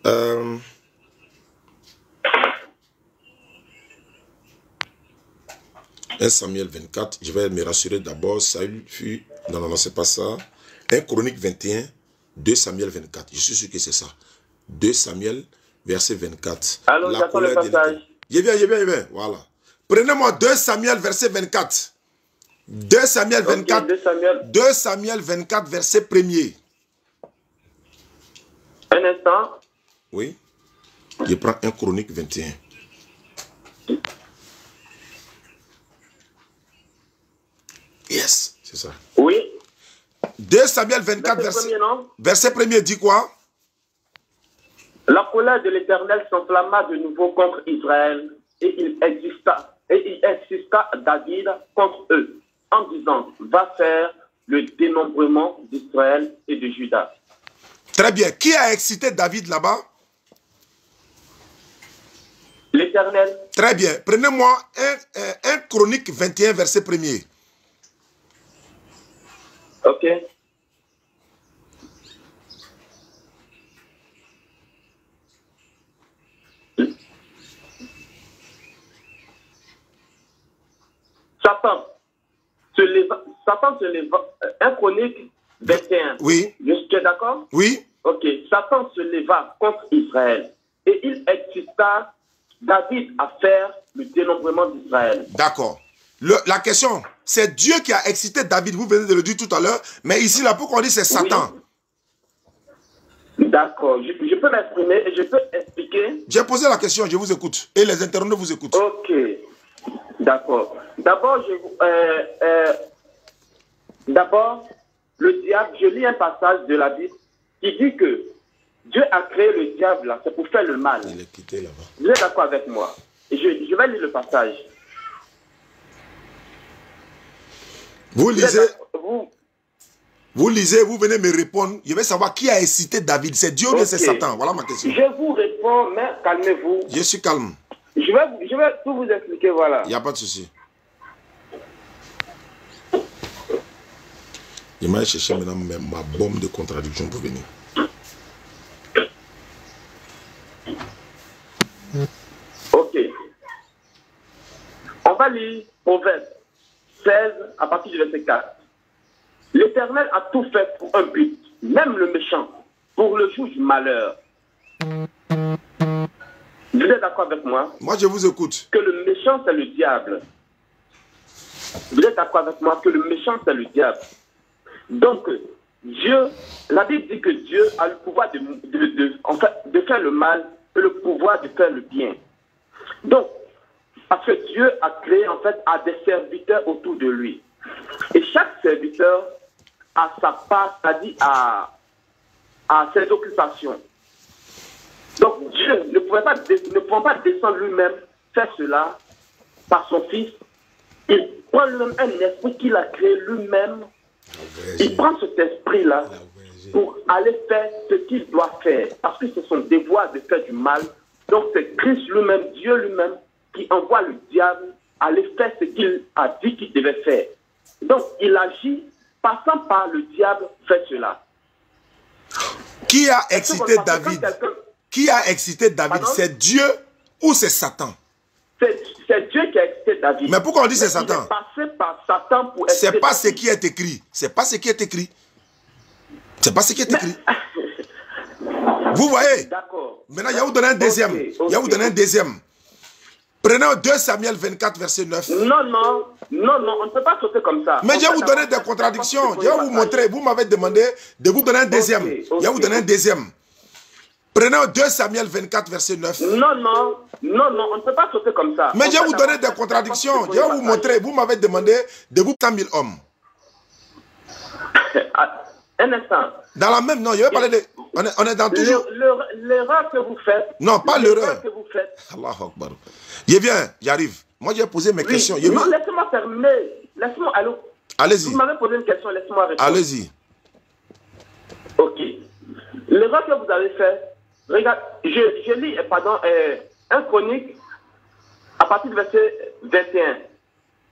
1 Samuel 24, je vais me rassurer d'abord, Saül fut... Non, non, non, c'est pas ça. 1 Chronique 21, 2 Samuel 24. Je suis sûr que c'est ça. 2 Samuel, verset 24. Alors, j'attends le passage. Je viens. Voilà. Prenez-moi 2 Samuel, verset 24. 2 Samuel 24. Okay, 2 Samuel 24, verset 1er. Un instant. Oui. Je prends 1 Chronique 21. Yes, c'est ça. Oui. 2 Samuel 24, verset 1er dit quoi? La colère de l'Éternel s'enflamma de nouveau contre Israël et il exista David contre eux en disant, va faire le dénombrement d'Israël et de Juda. Très bien. Qui a excité David là-bas? L'Éternel. Très bien. Prenez-moi 1 Chronique 21, verset 1er. Ok. Satan se leva, 1 Chronique 21. Oui. Tu es d'accord? Oui. Ok. Satan se leva contre Israël et il excita David à faire le dénombrement d'Israël. D'accord. La question, c'est Dieu qui a excité David, vous venez de le dire tout à l'heure, mais ici, là, pourquoi on dit c'est Satan? Oui. D'accord. Je peux m'exprimer et je peux expliquer. J'ai posé la question, je vous écoute. Et les internautes vous écoutent. Ok. D'accord. D'abord, le diable, je lis un passage de la Bible qui dit que Dieu a créé le diable là, c'est pour faire le mal. Il est quitté là-bas. Vous êtes d'accord avec moi? Et je vais lire le passage. Vous lisez, vous venez me répondre. Je vais savoir qui a excité David. C'est Dieu ou bien c'est Satan? Voilà ma question. Je vous réponds, mais calmez-vous. Je suis calme. Je vais tout vous expliquer, voilà. Il n'y a pas de souci. Je vais chercher maintenant ma bombe de contradiction pour venir. Ok. On va lire Proverbe 16 à partir du verset 4. L'Éternel a tout fait pour un but, même le méchant, pour le jour du malheur. Vous êtes d'accord avec moi? Moi, je vous écoute. Que le méchant, c'est le diable. Vous êtes d'accord avec moi que le méchant, c'est le diable. Donc, Dieu, la Bible dit que Dieu a le pouvoir de faire le mal et le pouvoir de faire le bien. Donc, parce que Dieu a créé, en fait, a des serviteurs autour de lui. Et chaque serviteur a sa part, c'est-à-dire à ses occupations. Donc, Dieu ne pouvait pas descendre lui-même faire cela par son Fils. Il prend lui-même un esprit qu'il a créé lui-même. Il prend cet esprit-là pour aller faire ce qu'il doit faire. Parce que c'est son devoir de faire du mal. Donc, c'est Christ lui-même, Dieu lui-même, qui envoie le diable aller faire ce qu'il a dit qu'il devait faire. Donc, il agit, passant par le diable, fait cela. Qui a excité David? Qui a excité David? C'est Dieu ou c'est Satan? C'est Dieu qui a excité David. Mais pourquoi on dit c'est Satan? Il est passé par Satan pour exciter C'est pas David. ce qui est écrit. C'est pas ce qui est écrit. C'est pas ce qui est écrit. Vous voyez? D'accord. Maintenant, il y a vous donner un deuxième. Il y a vous donner un deuxième. Prenez 2 Samuel 24, verset 9. Non, on ne peut pas sauter comme ça. Mais je vais vous donner des contradictions. Je vais vous montrer. Vous m'avez demandé de vous donner un deuxième. Je vais vous donner un deuxième. Prenez 2 Samuel 24, verset 9. Non, on ne peut pas sauter comme ça. Mais je vais vous donner des contradictions. Je vais vous montrer. Vous m'avez demandé de vous 100 000 hommes. Un instant. Dans la même, non, je vais parler de... On est dans toujours... L'erreur que vous faites... Non, pas l'erreur. que vous faites... Allahu Akbar. Je viens, j'arrive. Moi, j'ai posé mes questions. Non, laissez-moi terminer. Laissez-moi... Allez-y. Vous m'avez posé une question, laissez-moi répondre. Allez-y. Ok. L'erreur que vous avez faite... Regarde, je lis, 1 Chronique à partir du verset 21.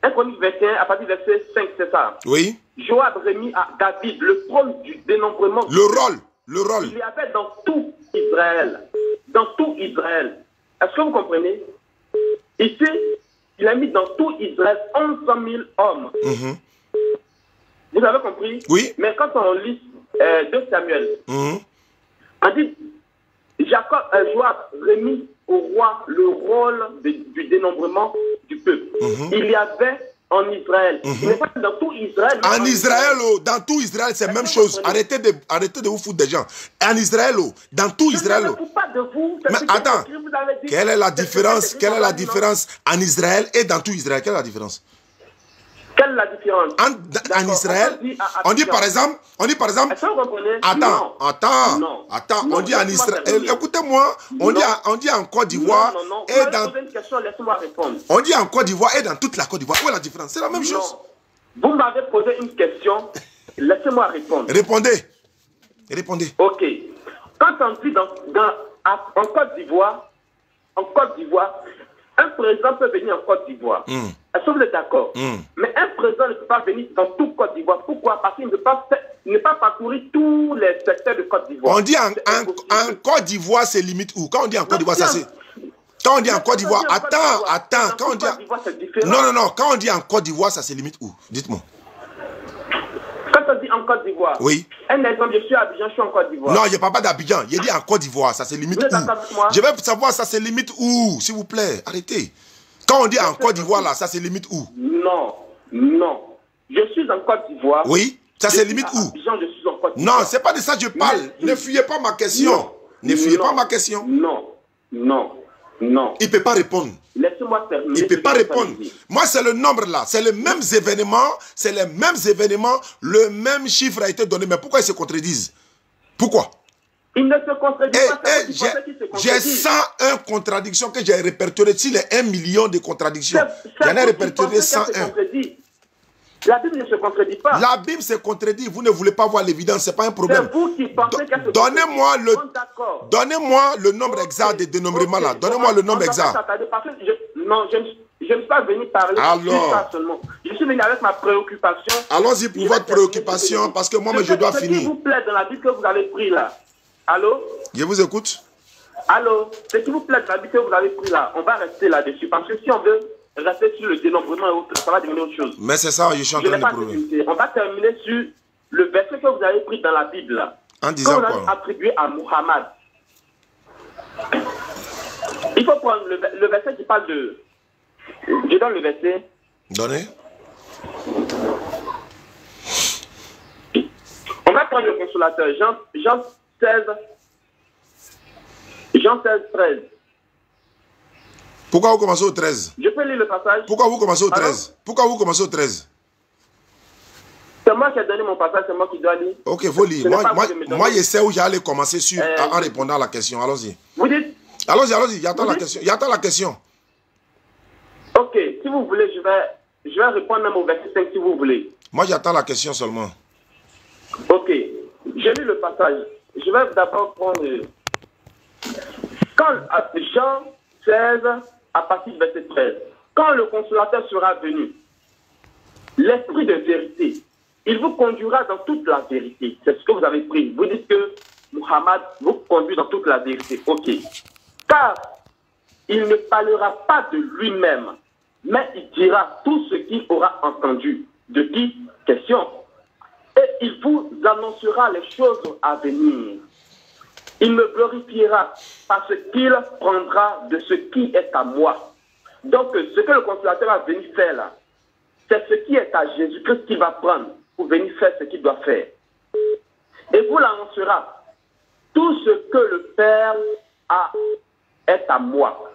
1 Chronique 21 à partir du verset 5, c'est ça? Oui. Joab remit à David le rôle du dénombrement. Le rôle. Il y avait dans tout Israël dans tout Israël. Est-ce que vous comprenez? Ici, il a mis dans tout Israël 11 000 hommes. Vous avez compris? Oui. Mais quand on lit 2 Samuel, on dit Joab remis au roi le rôle du dénombrement du peuple. Il y avait en Israël, il n'est pas dans tout Israël. En Israël, dans tout Israël, c'est la même chose. Arrêtez de vous foutre des gens. En Israël, dans tout Israël. Je ne me fous pas de vous. Mais attends, quelle est la différence? Quelle est la différence en Israël et dans tout Israël? Quelle est la différence? Quelle est la différence? En Israël, on dit par exemple, attends, on dit en Israël, écoutez-moi, on dit en Côte d'Ivoire, et dans, on dit en Côte d'Ivoire et dans toute la Côte d'Ivoire. Où est la différence? C'est la même chose. Vous m'avez posé une question, laissez-moi répondre. Répondez. Ok. Quand on dit en Côte d'Ivoire, un président peut venir en Côte d'Ivoire. Est-ce que vous êtes d'accord? Mais un président ne peut pas venir dans toute Côte d'Ivoire. Pourquoi? Parce qu'il ne peut pas parcourir tous les secteurs de Côte d'Ivoire. On dit en Côte d'Ivoire, c'est limite où? Quand on dit en Côte d'Ivoire, ça c'est... Quand on dit en Côte d'Ivoire, attends, quand on dit... Non, quand on dit en Côte d'Ivoire, ça se limite où? Dites-moi. Quand on dit en Côte d'Ivoire, oui. Un exemple, je suis à Abidjan, je suis en Côte d'Ivoire. Non, je ne parle pas d'Abidjan, il dit en Côte d'Ivoire, ça se limite où? Je veux savoir, ça se limite où, s'il vous plaît, arrêtez. Quand on dit en Côte d'Ivoire, là, ça se limite où? Non. Je suis en Côte d'Ivoire. Oui, ça se limite où? Abidjan, je suis en Côte d'Ivoire. Non, c'est pas de ça que je parle. Ne fuyez pas ma question. Ne fuyez pas ma question. Non. Il ne peut pas répondre. Laissez-moi terminer. Il ne peut pas répondre. Moi, c'est le nombre là. C'est les mêmes événements. Le même chiffre a été donné. Mais pourquoi ils se contredisent? Pourquoi? Il ne se contredit pas. J'ai 101 contradictions que j'ai répertoriées. Sur les 1 million de contradictions, j'en ai répertorié 101. La Bible ne se contredit pas. La Bible se contredit. Vous ne voulez pas voir l'évidence, ce n'est pas un problème. C'est vous qui pensez qu'elle se Donnez-moi le nombre exact des dénombrements là. Donnez-moi le nombre exact. Non, je ne suis pas venu parler de ça seulement. Je suis venu avec ma préoccupation. Allons-y pour votre préoccupation, parce que moi, je dois finir. S'il vous plaît, dans la Bible que vous avez pris là. Allô? Je vous écoute. Allô? Ce qui vous plaît dans la Bible que vous avez pris là, on va rester là-dessus. Parce que si on veut rester sur le dénombrement et autres, ça va devenir autre chose. Mais c'est ça, je suis en train de prouver. On va terminer sur le verset que vous avez pris dans la Bible là. En disant quoi? Que vous avez attribué à Muhammad. Il faut prendre le verset qui parle de... Je donne le verset. Donnez. On va prendre le consolateur. Jean 16, 13. Pourquoi vous commencez au 13? Je peux lire le passage? Pourquoi vous commencez au 13? Alors? Pourquoi vous commencez au 13? C'est moi qui ai donné mon passage, c'est moi qui dois lire. Ok, vous lire. Moi, je sais où j'allais commencer sur, en répondant à la question. Allons-y. Vous dites? Allons-y, j'attends la question. J'attends la question. Ok, si vous voulez, je vais répondre même au verset 5 si vous voulez. Moi, j'attends la question seulement. Ok, je lis le passage. Je vais d'abord prendre... Quand Jean 16, à partir du verset 13, quand le consolateur sera venu, l'esprit de vérité, il vous conduira dans toute la vérité. C'est ce que vous avez pris. Vous dites que Muhammad vous conduit dans toute la vérité. Ok. Car il ne parlera pas de lui-même, mais il dira tout ce qu'il aura entendu. De qui? Question. Et il vous annoncera les choses à venir. Il me glorifiera parce qu'il prendra de ce qui est à moi. Donc, ce que le consolateur va venir faire là, c'est ce qui est à Jésus-Christ qu'il va prendre pour venir faire ce qu'il doit faire. Et vous l'annoncera. Tout ce que le Père a est à moi.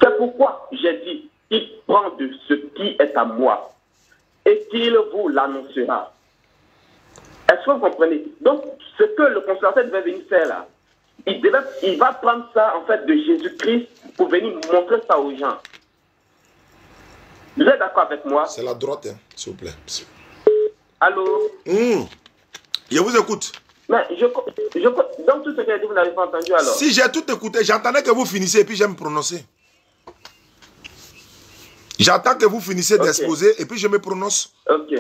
C'est pourquoi j'ai dit, il prend de ce qui est à moi et qu'il vous l'annoncera. Est-ce que vous comprenez? Donc, ce que le consolateur devait venir faire là, il va prendre ça en fait de Jésus-Christ pour venir montrer ça aux gens. Vous êtes d'accord avec moi? C'est la droite, hein, s'il vous plaît. Allô? Je vous écoute. Mais donc tout ce que j'ai dit, vous n'avez pas entendu alors? Si j'ai tout écouté, j'entendais que vous finissiez et puis je me prononcer. J'attends que vous finissiez d'exposer et puis je me prononce. Ok.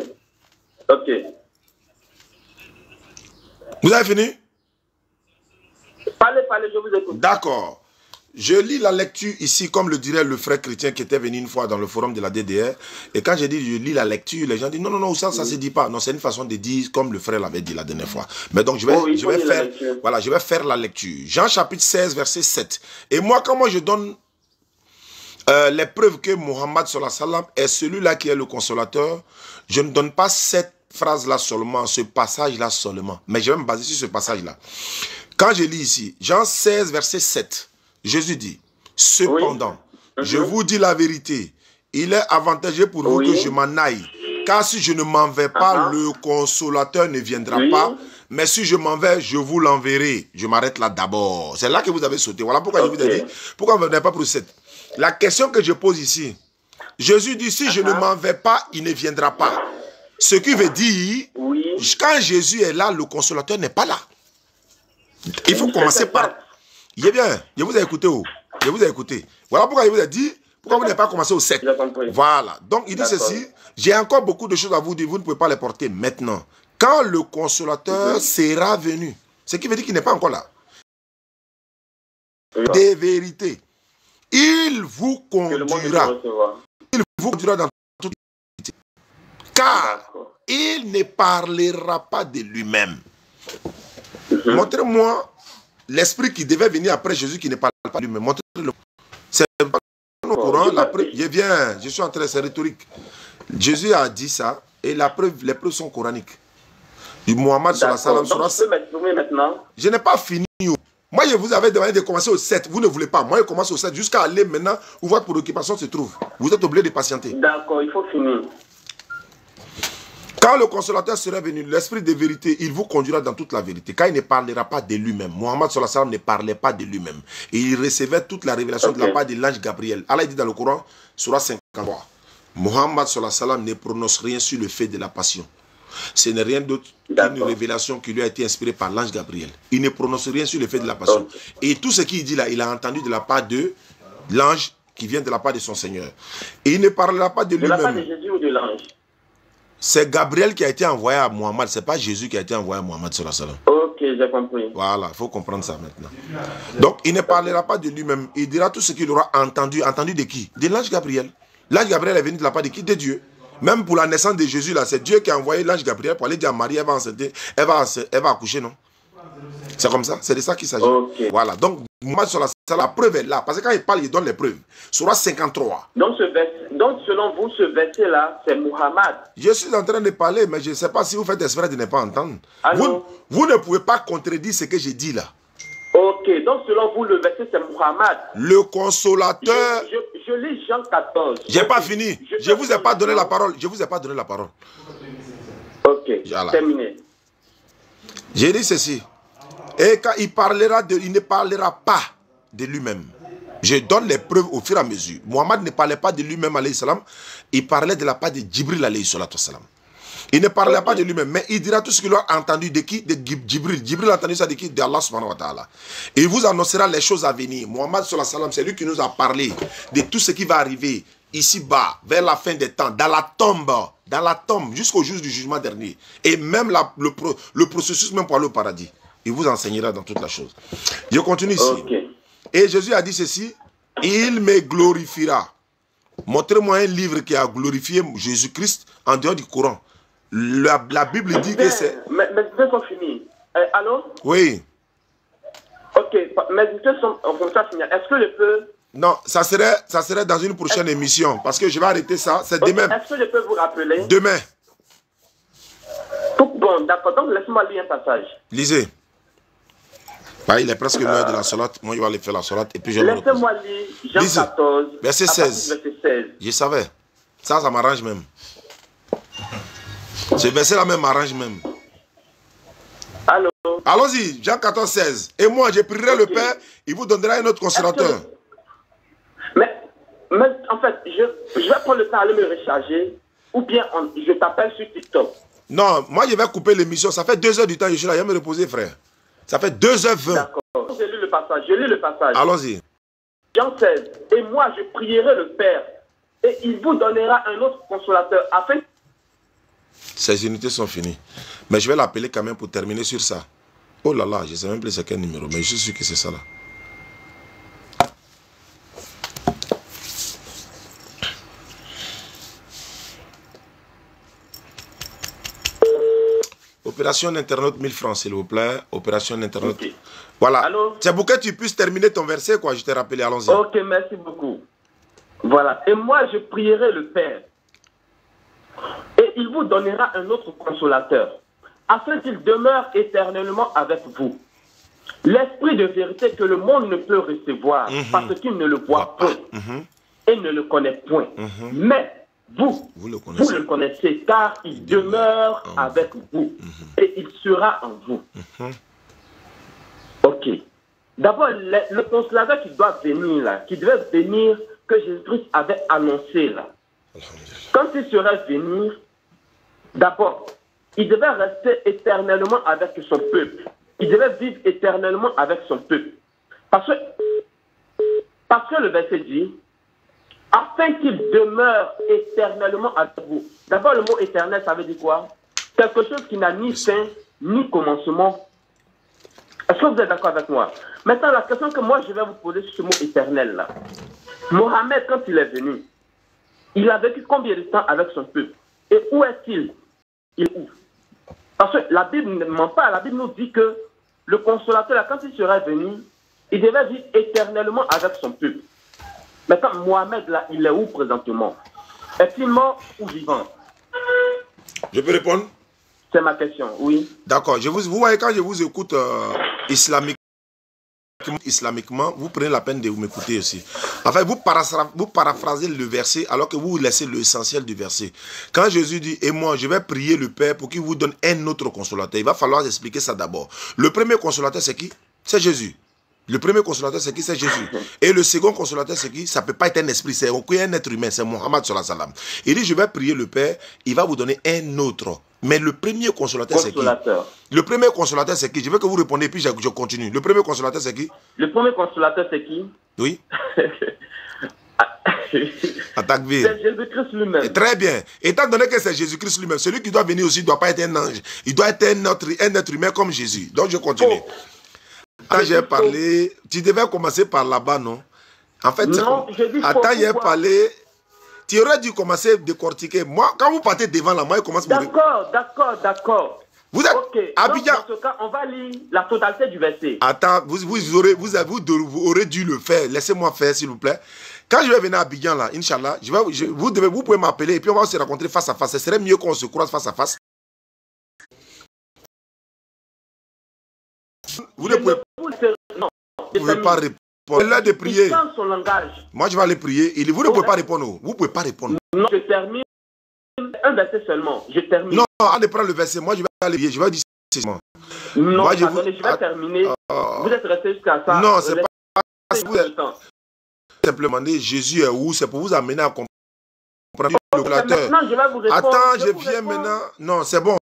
Vous avez fini? Parlez. parler, je vous écoute. D'accord. Je lis la lecture ici, comme le dirait le frère chrétien qui était venu une fois dans le forum de la DDR. Et quand j'ai dit je lis la lecture, les gens disent non, ça ne se dit pas. Non, c'est une façon de dire comme le frère l'avait dit la dernière fois. Mais donc je vais faire la lecture. Jean chapitre 16, verset 7. Et moi, comment je donne les preuves que Mohammed sallallahu alayhi wa sallam est celui-là qui est le consolateur, je ne donne pas cette phrase-là seulement, ce passage-là seulement. Mais je vais me baser sur ce passage-là. Quand je lis ici, Jean 16, verset 7, Jésus dit, cependant, je vous dis la vérité, il est avantageux pour vous que je m'en aille. Car si je ne m'en vais pas, le consolateur ne viendra pas. Mais si je m'en vais, je vous l'enverrai. Je m'arrête là d'abord. C'est là que vous avez sauté. Voilà pourquoi je vous ai dit, pourquoi vous ne venez pas pour le 7. La question que je pose ici, Jésus dit, si je ne m'en vais pas, il ne viendra pas. Ce qui veut dire, quand Jésus est là, le consolateur n'est pas là. Il faut commencer par... Il est bien, je vous ai écouté. Je vous ai écouté. Voilà pourquoi je vous ai dit, pourquoi vous n'avez pas commencé au 7. Voilà. Donc il dit ceci, j'ai encore beaucoup de choses à vous dire, vous ne pouvez pas les porter maintenant. Quand le consolateur sera venu, ce qui veut dire qu'il n'est pas encore là. Des vérités. Il vous conduira. Il vous conduira dans toute vérité. Car il ne parlera pas de lui-même. Montrez-moi l'esprit qui devait venir après Jésus qui ne parle pas de lui-même. Montrez-le. C'est pas au courant. Je suis en train de c'est rhétorique. Jésus a dit ça et les preuves sont coraniques. Du Mohammed sallallahu alayhi wa sallam. Je n'ai pas fini. Moi, je vous avais demandé de commencer au 7. Vous ne voulez pas. Moi, je commence au 7 jusqu'à aller maintenant où votre préoccupation se trouve. Vous êtes obligé de patienter. D'accord, il faut finir. Quand le consolateur sera venu, l'esprit de vérité, il vous conduira dans toute la vérité. Car il ne parlera pas de lui-même. Mohammed sallallahu alayhi wa sallam ne parlait pas de lui-même. Et il recevait toute la révélation de la part de l'ange Gabriel. Allah dit dans le Coran, Surah 53. Mohammed sallallahu alayhi wa sallam ne prononce rien sur le fait de la passion. Ce n'est rien d'autre qu'une révélation qui lui a été inspirée par l'ange Gabriel. Il ne prononce rien sur le fait de la passion. Et tout ce qu'il dit là, il a entendu de la part de l'ange qui vient de la part de son Seigneur. Et il ne parlera pas de lui-même. De la part de Jésus ou de l'ange? C'est Gabriel qui a été envoyé à Mohammed. Ce n'est pas Jésus qui a été envoyé à Mohammed sallallahu alayhi wa sallam. Ok, j'ai compris. Voilà, il faut comprendre ça maintenant. Donc, il ne parlera pas de lui-même. Il dira tout ce qu'il aura entendu. Entendu de qui? De l'ange Gabriel. L'ange Gabriel est venu de la part de qui? De Dieu. Même pour la naissance de Jésus, là, c'est Dieu qui a envoyé l'ange Gabriel pour aller dire à Marie, elle va accoucher, non? C'est comme ça, c'est de ça qu'il s'agit. Voilà, donc, moi, sur la preuve est là. Parce que quand il parle, il donne les preuves. Surah 53. Donc, selon vous, ce verset-là, c'est Muhammad. Je suis en train de parler, mais je ne sais pas si vous faites exprès de ne pas entendre. Vous ne pouvez pas contredire ce que j'ai dit là. Ok, donc selon vous, le verset c'est Muhammad. Le consolateur. Je lis Jean 14. J'ai pas fini. Je ne vous ai pas donné la parole. Je vous ai pas donné la parole. Ok, terminé. J'ai dit ceci. Et quand il parlera il ne parlera pas de lui-même. Je donne les preuves au fur et à mesure. Mohammed ne parlait pas de lui-même, alayhi salam. Il parlait de la part de Djibril, alayhi salam. Il ne parlait pas de lui-même, mais il dira tout ce qu'il a entendu de qui? De Djibril. Djibril a entendu ça de qui? De Allah subhanahu wa ta'ala. Et il vous annoncera les choses à venir. Mohammed sallallahu alayhi wa sallam, c'est lui qui nous a parlé de tout ce qui va arriver ici-bas, vers la fin des temps, dans la tombe, jusqu'au jour du jugement dernier. Et même le processus même pour aller au paradis. Il vous enseignera dans toute la chose. Je continue ici. Et Jésus a dit ceci, il me glorifiera. Montrez-moi un livre qui a glorifié Jésus-Christ en dehors du Coran. La Bible dit que c'est... Mais ils sont finis. Allô? Oui. Ok, mes idées sont comme ça finies. Est-ce que je peux... Non, ça serait dans une prochaine émission. Parce que je vais arrêter ça. C'est demain. Est-ce que je peux vous rappeler? Demain. Bon, d'accord. Donc, laisse-moi lire un passage. Lisez. Bah, il est presque l'heure de la salate. Moi, je vais aller faire la salate. Et puis je laissez-moi lire Jean 14, verset 16. Verset 16. Je savais. Ça m'arrange même. Ce verset-là même m'arrange même. Allô? Allons-y, Jean 14, 16. Et moi, je prierai le Père, il vous donnera un autre consolateur. Mais en fait, je vais prendre le temps d'aller me recharger. Ou bien je t'appelle sur TikTok. Non, moi, je vais couper l'émission. Ça fait 2 heures du temps que je suis là. Je vais me reposer, frère. Ça fait 2h20. D'accord. Je lis le passage. Allons-y. Jean 16. Et moi, je prierai le Père. Et il vous donnera un autre consolateur afin... Ces unités sont finies. Mais je vais l'appeler quand même pour terminer sur ça. Oh là là, je ne sais même plus c'est quel numéro, mais je suis sûr que c'est ça là. Opération internaute 1000 francs, s'il vous plaît. Opération internaute. Okay. Voilà. C'est pour que tu puisses terminer ton verset, quoi. Je t'ai rappelé, allons-y. Ok, merci beaucoup. Voilà. Et moi, je prierai le Père. Et il vous donnera un autre consolateur, afin qu'il demeure éternellement avec vous. L'esprit de vérité que le monde ne peut recevoir, parce qu'il ne le voit point et ne le connaît point. Mais vous le connaissez, car il demeure avec vous et il sera en vous. Ok. D'abord, le consolateur qui doit venir là, qui devait venir, que Jésus-Christ avait annoncé là, quand il serait venu, d'abord, il devait rester éternellement avec son peuple. Il devait vivre éternellement avec son peuple. Parce que le verset dit, afin qu'il demeure éternellement avec vous. D'abord, le mot éternel, ça veut dire quoi? Quelque chose qui n'a ni fin, ni commencement. Est-ce que vous êtes d'accord avec moi? Maintenant, la question que moi, je vais vous poser sur ce mot éternel-là. Mohamed, quand il est venu, il a vécu combien de temps avec son peuple? Et où est-il? Il est où? Parce que la Bible ne ment pas. La Bible nous dit que le consolateur, là, quand il serait venu, il devait vivre éternellement avec son peuple. Maintenant, Mohamed, là, il est où présentement? Est-il mort ou vivant? Je peux répondre? C'est ma question, oui. D'accord. Vous voyez, quand je vous écoute islamiquement, vous prenez la peine de vous m'écouter aussi. En fait, vous paraphrasez le verset alors que vous laissez l'essentiel du verset. Quand Jésus dit, et moi, je vais prier le Père pour qu'il vous donne un autre consolateur, il va falloir expliquer ça d'abord. Le premier consolateur, c'est qui? C'est Jésus. Le premier consolateur, c'est qui? C'est Jésus. Et le second consolateur, c'est qui? Ça ne peut pas être un esprit, c'est un être humain, c'est Mohammed sallallahu alayhi wa sallam. Il dit, je vais prier le Père, il va vous donner un autre. Mais le premier consolateur, c'est qui? Le premier consolateur, c'est qui? Je veux que vous répondiez, puis je continue. Le premier consolateur, c'est qui? Le premier consolateur, c'est qui? Oui. Attaque-vie. C'est Jésus-Christ lui-même. Très bien. Étant donné que c'est Jésus-Christ lui-même, celui qui doit venir aussi ne doit pas être un ange. Il doit être un être humain comme Jésus. Donc je continue. Quand j'ai parlé, tu devais commencer par là-bas, non? En fait, non, je dis attends, j'ai parlé. Tu aurais dû commencer à décortiquer. Moi, quand vous partez devant là, moi, je commence à... D'accord. Vous êtes Abidjan. Dans ce cas, on va lire la totalité du verset. Attends, vous aurez dû le faire. Laissez-moi faire, s'il vous plaît. Quand je vais venir à Abidjan, là, Inch'Allah, vous pouvez m'appeler et puis on va se rencontrer face à face. Ce serait mieux qu'on se croise face à face. Vous ne pouvez pas répondre. C'est l'heure de prier. Moi, je vais aller prier. Vous ne pouvez pas répondre. Vous ne pouvez pas répondre. Non, je termine un verset seulement. Je termine. Non, allez prendre le verset. Moi, je vais aller prier. Je vais dire seulement. Non, moi, je vais terminer. Vous êtes resté jusqu'à ça. Non, c'est pas... Vous êtes simplement dit Jésus est où? C'est pour vous amener à comprendre le consolateur. Attends, je viens maintenant. Non, c'est bon.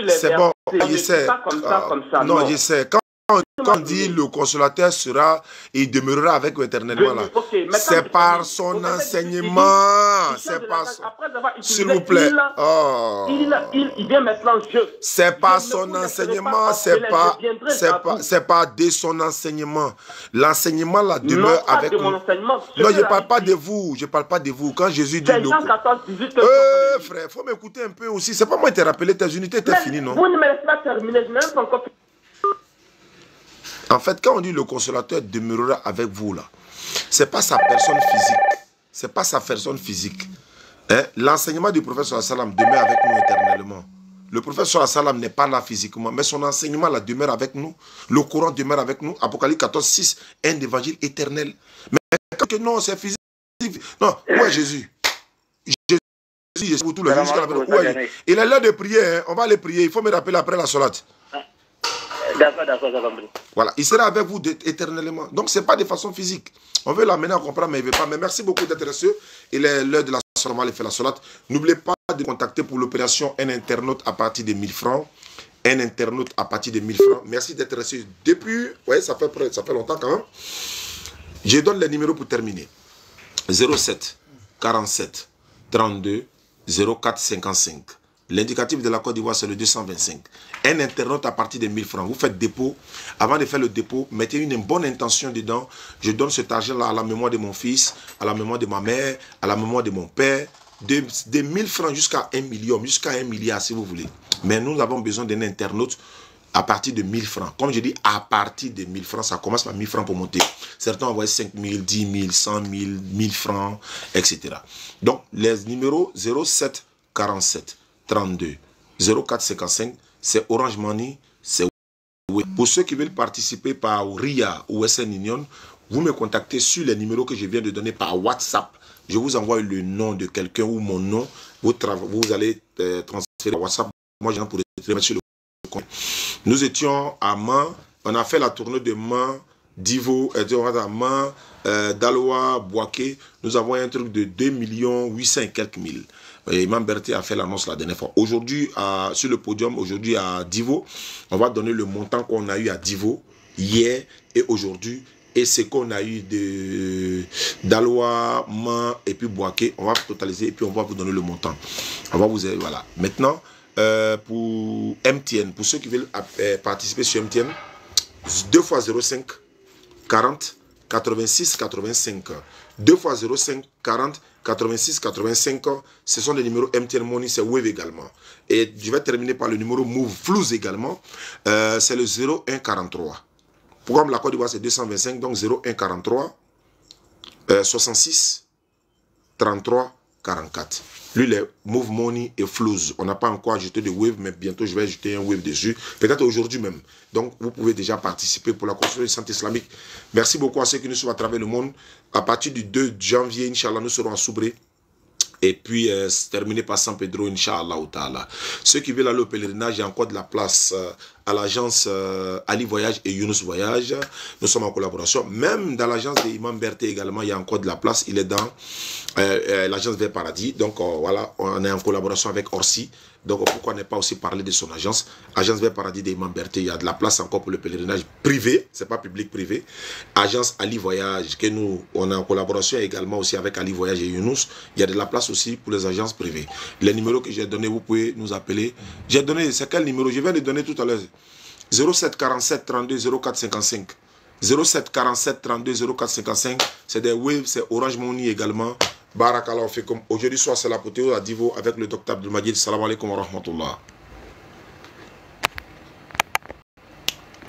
C'est bon, je sais. Non, je sais. Quand on dit le consolateur sera et demeurera avec vous éternellement là, c'est par son enseignement. C'est par son... S'il vous plaît. Il vient maintenant. C'est par son enseignement. C'est pas de son enseignement. L'enseignement là demeure avec nous. Non, je ne parle pas de vous. Je ne parle pas de vous. Quand Jésus dit frère, il faut m'écouter un peu aussi. C'est pas moi qui t'ai rappelé, tes unités étaient finies, non? Vous ne me laissez pas terminer. Je n'ai même pas encore... En fait, quand on dit le consolateur demeurera avec vous là, c'est pas sa personne physique. C'est pas sa personne physique. Hein? L'enseignement du prophète sallallahu alayhi wa sallam demeure avec nous éternellement. Le prophète sallallahu alayhi wa sallam n'est pas là physiquement, mais son enseignement là demeure avec nous. Le Coran demeure avec nous. Apocalypse 14, 6, un évangile éternel. Mais quand non, c'est physique. Non, où est Jésus? Jésus, pour tout le monde. Il est l'heure de prier. Hein? On va aller prier. Il faut me rappeler après la sourate. D'accord. Voilà, il sera avec vous éternellement. Donc, ce n'est pas de façon physique. On veut l'amener à comprendre, mais il ne veut pas. Mais merci beaucoup d'être resté. Il est l'heure de la soirée, on va aller faire la sourate. N'oubliez pas de contacter pour l'opération un internaute à partir de 1000 francs. Un internaute à partir de 1000 francs. Merci d'être resté depuis. Oui, ça fait longtemps quand même. Je donne les numéros pour terminer. 07 47 32 04 55. L'indicatif de la Côte d'Ivoire, c'est le 225. Un internaute à partir de 1000 francs. Vous faites dépôt. Avant de faire le dépôt, mettez une bonne intention dedans. Je donne cet argent-là à la mémoire de mon fils, à la mémoire de ma mère, à la mémoire de mon père. De 1000 francs jusqu'à 1 million, jusqu'à 1 milliard si vous voulez. Mais nous avons besoin d'un internaute à partir de 1000 francs. Comme je dis, à partir de 1000 francs, ça commence par 1000 francs pour monter. Certains envoient 5000, 10 000, 100 000, 1000 francs, etc. Donc, les numéros 07 47 32 04 55, c'est Orange Money, c'est Wave. Pour ceux qui veulent participer par RIA ou SN Union, vous me contactez sur les numéros que je viens de donner par WhatsApp. Je vous envoie le nom de quelqu'un ou mon nom. Vous allez transférer par WhatsApp. Moi, je vais pour mettre sur le compte. Nous étions à Mans. On a fait la tournée de Mans, Divo, Mans, Daloa, Boaké. Nous avons un truc de 2 800 et quelques mille. Et Imam Berté a fait l'annonce la dernière fois. Aujourd'hui, sur le podium, aujourd'hui à Divo, on va donner le montant qu'on a eu à Divo hier et aujourd'hui. Et ce qu'on a eu de Daloa, Mans et puis Boaké, on va totaliser et puis on va vous donner le montant. On va vous voilà. Maintenant, pour MTN, pour ceux qui veulent participer sur MTN, 2 fois 05 40 86 85. 2 fois 05 40 86 85. Ce sont les numéros MTN Money, c'est Wave également. Et je vais terminer par le numéro Move Flouz également. C'est le 01 43. Programme la Côte d'Ivoire, c'est 225, donc 01 43 66 33 44. Lui, les Move Money et Flouz. On n'a pas encore ajouté de Wave, mais bientôt, je vais ajouter un Wave dessus. Peut-être aujourd'hui même. Donc, vous pouvez déjà participer pour la construction du centre islamique. Merci beaucoup à ceux qui nous suivent à travers le monde. À partir du 2 janvier, Inch'Allah, nous serons à Soubré. Et puis, terminé par San Pedro, Inch'Allah. Ceux qui veulent aller au pèlerinage, il y a encore de la place à l'agence Ali Voyage et Younous Voyage. Nous sommes en collaboration. Même dans l'agence de Imam Berté également, il y a encore de la place. Il est dans l'agence Vers Paradis. Donc, voilà, on est en collaboration avec Orsi. Donc, pourquoi ne pas aussi parler de son agence? Agence Vers Paradis d'Imam Berté, il y a de la place encore pour le pèlerinage privé. Ce n'est pas public-privé. Agence Ali Voyage, que nous, on est en collaboration également aussi avec Ali Voyage et Younous. Il y a de la place aussi pour les agences privées. Les numéros que j'ai donnés, vous pouvez nous appeler. J'ai donné, c'est quel numéro? Je viens de donner tout à l'heure. 07 47 32 04 55. 07 47 32 04 55. C'est des Waves, c'est Orange Money également. Barakallah fikum. Aujourd'hui soir, c'est la Potéo à Divo avec le docteur Abdelmajid. Salam alaikum wa rahmatullah.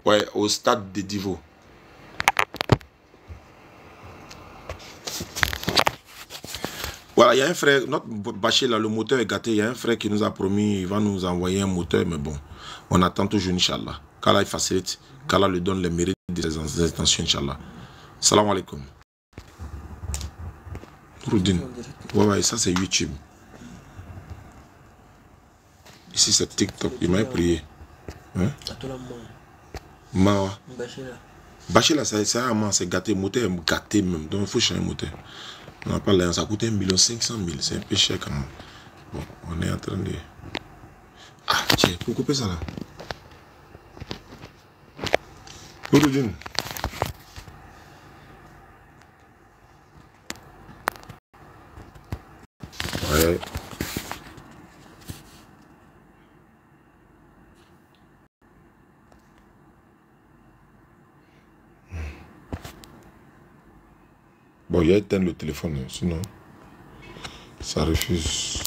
Ouais, au stade de Divo. Voilà, il y a un frère, notre bâché là, le moteur est gâté. Il y a un frère qui nous a promis, il va nous envoyer un moteur, mais bon, on attend toujours, Inch'Allah. Qu'Allah facilite, qu'Allah lui donne les mérites de ses intentions, Inch'Allah. Salam alaikum. Ouais, ça c'est YouTube. Ici c'est TikTok, il m'a prié. Hein? Bâché là, c'est gâté, le moteur est gâté même, donc il faut changer le moteur. On n'a pas l'air, ça coûte 1 500 000, c'est un peu cher quand même. Bon, on est en train de... Ah, tiens, pour couper ça là. Ouroudine. Ouais. Bon, il y a éteint le téléphone, sinon ça refuse.